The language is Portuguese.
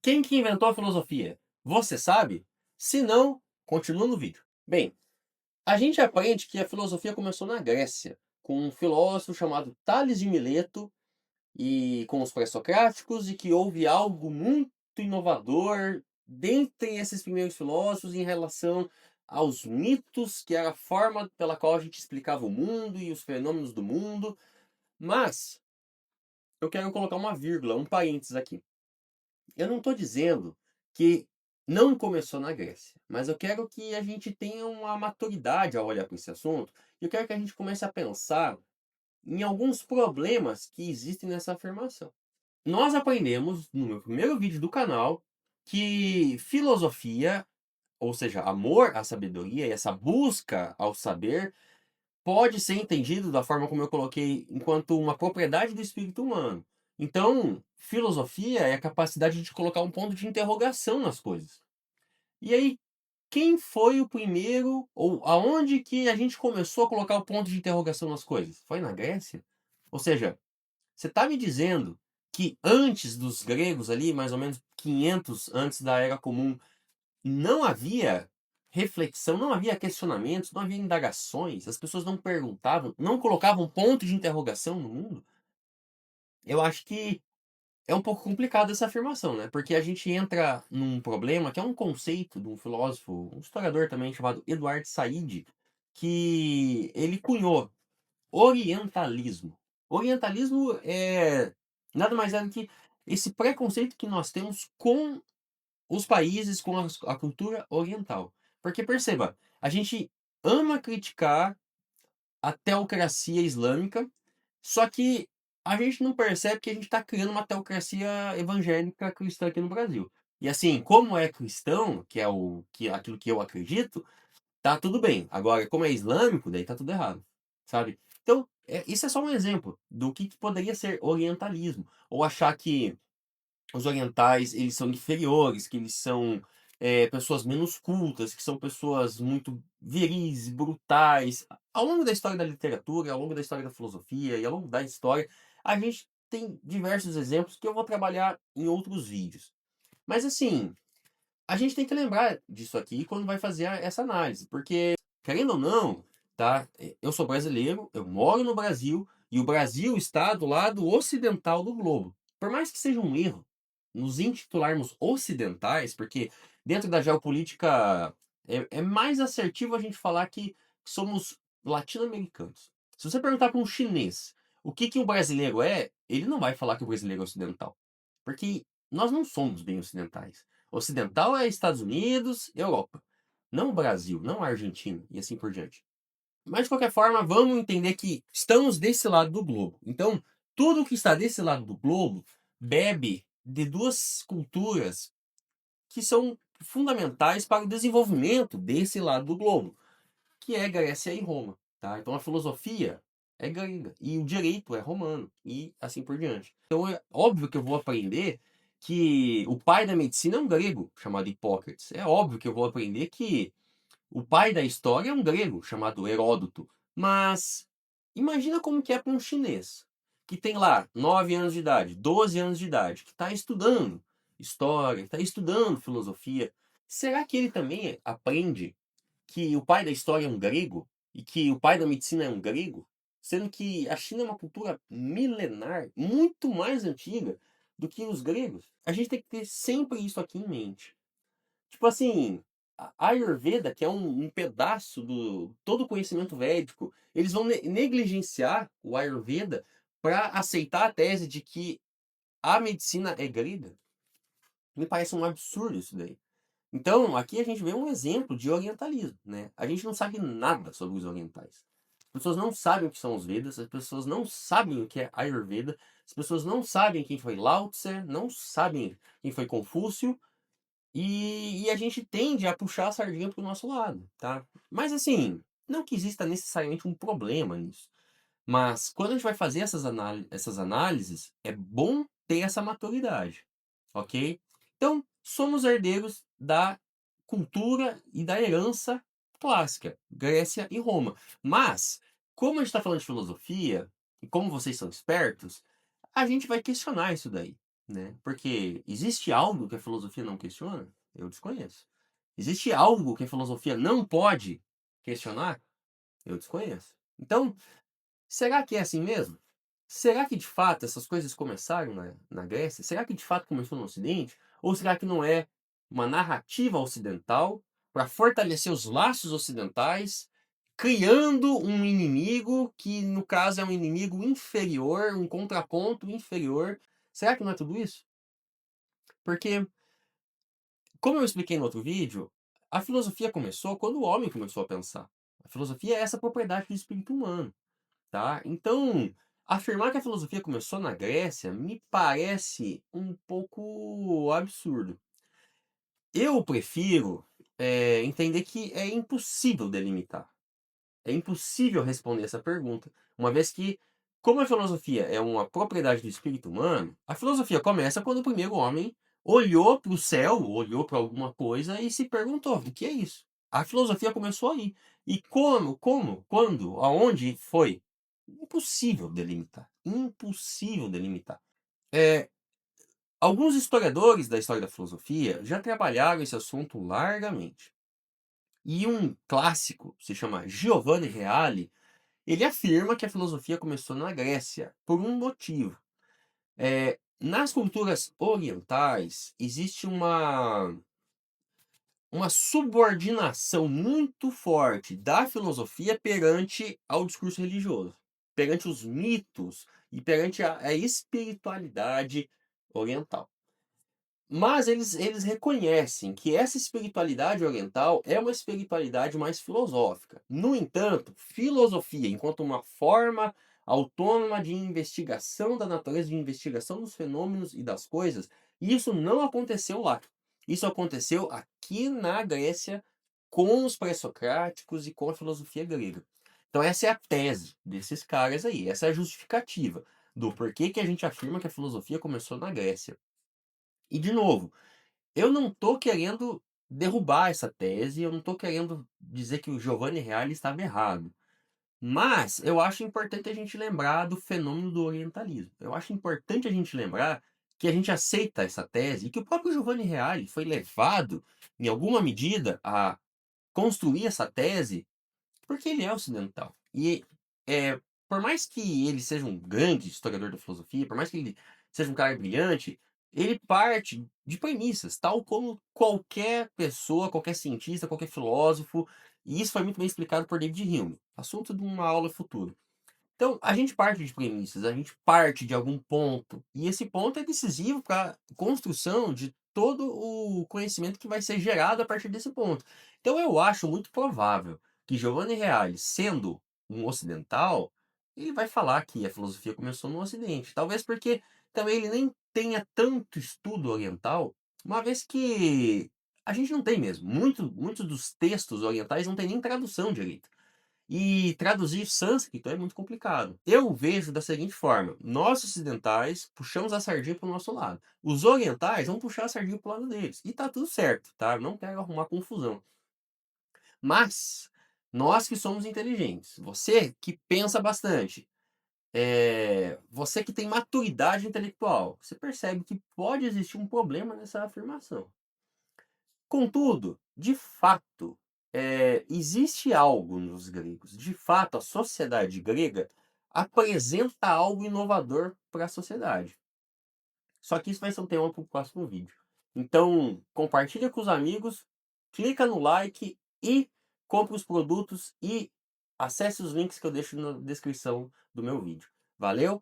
Quem que inventou a filosofia? Você sabe? Se não, continua no vídeo. Bem, a gente aprende que a filosofia começou na Grécia, com um filósofo chamado Tales de Mileto e com os pré-socráticos, e que houve algo muito inovador dentre esses primeiros filósofos em relação aos mitos, que era a forma pela qual a gente explicava o mundo e os fenômenos do mundo. Mas eu quero colocar uma vírgula, um parênteses aqui. Eu não estou dizendo que não começou na Grécia, mas eu quero que a gente tenha uma maturidade ao olhar para esse assunto, e eu quero que a gente comece a pensar em alguns problemas que existem nessa afirmação. Nós aprendemos no meu primeiro vídeo do canal que filosofia, ou seja, amor à sabedoria e essa busca ao saber, pode ser entendido da forma como eu coloquei, enquanto uma propriedade do espírito humano. Então, filosofia é a capacidade de colocar um ponto de interrogação nas coisas. E aí, quem foi o primeiro, ou aonde que a gente começou a colocar o ponto de interrogação nas coisas? Foi na Grécia? Ou seja, você está me dizendo que antes dos gregos ali, mais ou menos 500 antes da Era Comum, não havia reflexão, não havia questionamentos, não havia indagações, as pessoas não perguntavam, não colocavam ponto de interrogação no mundo? Eu acho que é um pouco complicado essa afirmação, né? Porque a gente entra num problema que é um conceito de um filósofo, um historiador também chamado Edward Said, que ele cunhou orientalismo. Orientalismo é nada mais é do que esse preconceito que nós temos com os países, com a cultura oriental. Porque perceba, a gente ama criticar a teocracia islâmica, só que a gente não percebe que a gente está criando uma teocracia evangélica cristã aqui no Brasil. E assim, como é cristão, que é aquilo que eu acredito, tá tudo bem. Agora, como é islâmico, daí tá tudo errado, sabe? Então, isso é só um exemplo do que poderia ser orientalismo. Ou achar que os orientais, eles são inferiores, que eles são pessoas menos cultas, que são pessoas muito viris, brutais. Ao longo da história da literatura, ao longo da história da filosofia e ao longo da história, a gente tem diversos exemplos que eu vou trabalhar em outros vídeos. Mas assim, a gente tem que lembrar disso aqui quando vai fazer essa análise, porque, querendo ou não, tá? Eu sou brasileiro, eu moro no Brasil, e o Brasil está do lado ocidental do globo. Por mais que seja um erro nos intitularmos ocidentais, porque dentro da geopolítica é mais assertivo a gente falar que somos latino-americanos. Se você perguntar para um chinês o que o brasileiro é, ele não vai falar que o brasileiro é ocidental. Porque nós não somos bem ocidentais. Ocidental é Estados Unidos, Europa. Não o Brasil, não a Argentina e assim por diante. Mas de qualquer forma, vamos entender que estamos desse lado do globo. Então, tudo que está desse lado do globo bebe de duas culturas que são fundamentais para o desenvolvimento desse lado do globo, que é Grécia e Roma, tá? Então a filosofia é grega e o direito é romano e assim por diante. Então é óbvio que eu vou aprender que o pai da medicina é um grego chamado Hipócrates. É óbvio que eu vou aprender que o pai da história é um grego chamado Heródoto. Mas imagina como que é para um chinês que tem lá 9 anos de idade, 12 anos de idade, que está estudando história, está estudando filosofia. Será que ele também aprende que o pai da história é um grego e que o pai da medicina é um grego, sendo que a China é uma cultura milenar, muito mais antiga do que os gregos? A gente tem que ter sempre isso aqui em mente. Tipo assim, a Ayurveda, que é um pedaço do todo o conhecimento védico, eles vão negligenciar o Ayurveda para aceitar a tese de que a medicina é grega? Me parece um absurdo isso daí. Então, aqui a gente vê um exemplo de orientalismo, né? A gente não sabe nada sobre os orientais. As pessoas não sabem o que são os Vedas, as pessoas não sabem o que é Ayurveda, as pessoas não sabem quem foi Lao Tse, não sabem quem foi Confúcio, e a gente tende a puxar a sardinha para o nosso lado, tá? Mas assim, não que exista necessariamente um problema nisso. Mas quando a gente vai fazer essas análises, é bom ter essa maturidade, ok? Então, somos herdeiros da cultura e da herança clássica, Grécia e Roma. Mas, como a gente está falando de filosofia, e como vocês são espertos, a gente vai questionar isso daí. né? Porque existe algo que a filosofia não questiona? Eu desconheço. Existe algo que a filosofia não pode questionar? Eu desconheço. Então, será que é assim mesmo? Será que de fato essas coisas começaram na Grécia? Será que de fato começou no Ocidente? Ou será que não é uma narrativa ocidental para fortalecer os laços ocidentais, criando um inimigo que, no caso, é um inimigo inferior, um contraponto inferior? Será que não é tudo isso? Porque, como eu expliquei no outro vídeo, a filosofia começou quando o homem começou a pensar. A filosofia é essa propriedade do espírito humano. Tá? Então, afirmar que a filosofia começou na Grécia me parece um pouco absurdo. Eu prefiro entender que é impossível delimitar. É impossível responder essa pergunta, uma vez que, como a filosofia é uma propriedade do espírito humano, a filosofia começa quando o primeiro homem olhou para o céu, olhou para alguma coisa e se perguntou: o que é isso? A filosofia começou aí. E como, quando, aonde foi? Impossível delimitar. Impossível delimitar. É, alguns historiadores da história da filosofia já trabalharam esse assunto largamente. E um clássico, se chama Giovanni Reale, ele afirma que a filosofia começou na Grécia por um motivo. Nas culturas orientais, existe uma subordinação muito forte da filosofia perante ao discurso religioso, perante os mitos e perante a espiritualidade oriental. Mas eles reconhecem que essa espiritualidade oriental é uma espiritualidade mais filosófica. No entanto, filosofia, enquanto uma forma autônoma de investigação da natureza, de investigação dos fenômenos e das coisas, isso não aconteceu lá. Isso aconteceu aqui na Grécia com os pré-socráticos e com a filosofia grega. Então essa é a tese desses caras aí, essa é a justificativa do porquê que a gente afirma que a filosofia começou na Grécia. E de novo, eu não estou querendo derrubar essa tese, eu não estou querendo dizer que o Giovanni Reale estava errado. Mas eu acho importante a gente lembrar do fenômeno do orientalismo. Eu acho importante a gente lembrar que a gente aceita essa tese e que o próprio Giovanni Reale foi levado, em alguma medida, a construir essa tese porque ele é ocidental. E por mais que ele seja um grande historiador da filosofia, por mais que ele seja um cara brilhante, ele parte de premissas, tal como qualquer pessoa, qualquer cientista, qualquer filósofo. E isso foi muito bem explicado por David Hume. Assunto de uma aula futura. Então, a gente parte de premissas, a gente parte de algum ponto, e esse ponto é decisivo para a construção de todo o conhecimento que vai ser gerado a partir desse ponto. Então, eu acho muito provável que Giovanni Reale, sendo um ocidental, ele vai falar que a filosofia começou no Ocidente. Talvez porque também ele nem tenha tanto estudo oriental, uma vez que a gente não tem mesmo. Muitos dos textos orientais não tem nem tradução direito. E traduzir sânscrito é muito complicado. Eu vejo da seguinte forma: nós ocidentais puxamos a sardinha para o nosso lado. Os orientais vão puxar a sardinha para o lado deles. E tá tudo certo, tá? Não quero arrumar confusão. Mas nós que somos inteligentes, você que pensa bastante, você que tem maturidade intelectual, você percebe que pode existir um problema nessa afirmação. Contudo, de fato, existe algo nos gregos. De fato, a sociedade grega apresenta algo inovador para a sociedade. Só que isso vai ser um tema para o próximo vídeo. Então, compartilha com os amigos, clica no like e compre os produtos e acesse os links que eu deixo na descrição do meu vídeo. Valeu?